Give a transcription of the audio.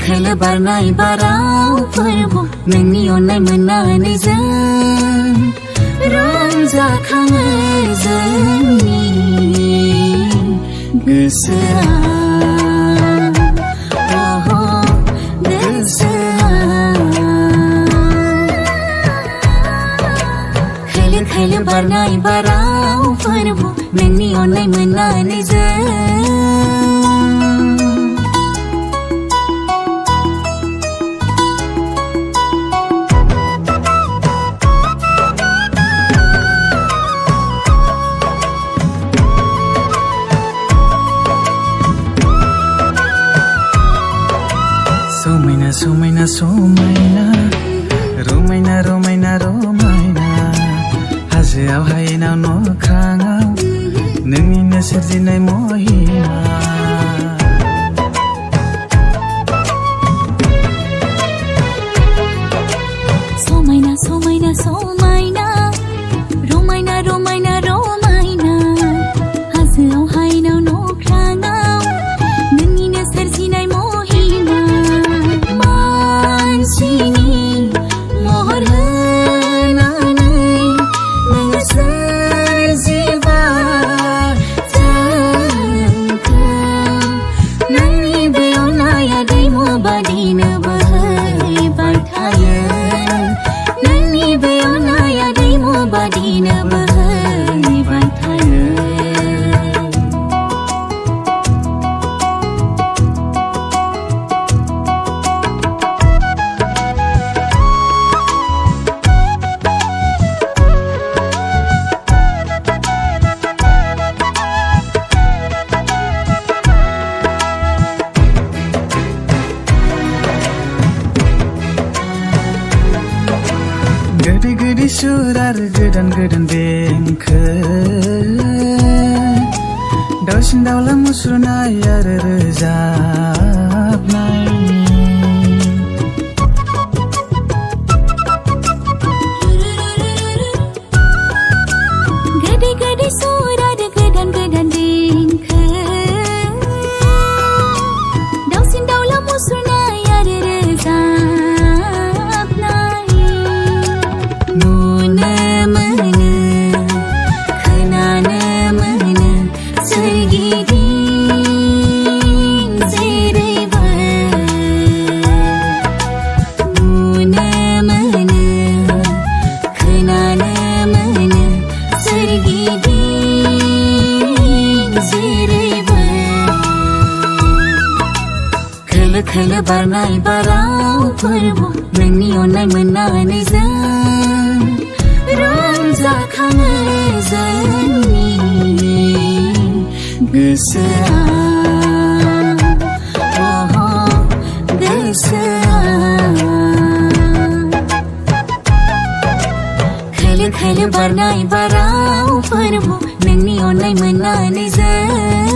खोलो बारनाय बारावफोरबो नोंनि अननाय मोननानै जों रंजाखाङो जोंनि गोसोआ खोलो बारनाय बारावफोरबो नोंनि अननाय मोननानै जों समायना समायना समायना रमायना रमायना रमायना हाजोआव हायेनाव न'ख्राङाव नोंनिनो सोरजिनाय महिमा समायना समायना समायना रमायना रमायना रमायना हाजोआव हायेनाव न'ख्राङाव नोंनिनो सोरजिनाय महिमा मानसिनि महर होनानै नों सोरजिबाय जोंखौ नोंनि बे अननाया दैमु बादिनो बोहैबाय थायो नोंनि बे अननाया दैमु बादिनो बोहैबाय थायो गोदै गोदै सुर आरो गोदान गोदान देंखो दाउसिन दाउला मुसुरनाय आरो रोजाबनाय गोदै गोदै सुर आरो गोदान गोदान देंखो दाउसिन दाउला मुसुरनाय आरो रोजाबनाय नुनो मोनो खोनानो मोनो सोरगिदिं जेरैबो नुनो मोनो खोनानो मोनो सोरगिदिं जेरैबो खोलो खोलो बारनाय बारावफोरबो नोंनि अननाय मोननानै जों रंजाखाङो जोंनि गोसोआ गोसोआ खोलो खोलो बारनाय बारावफोरबो नोंनि अननाय मोननानै जों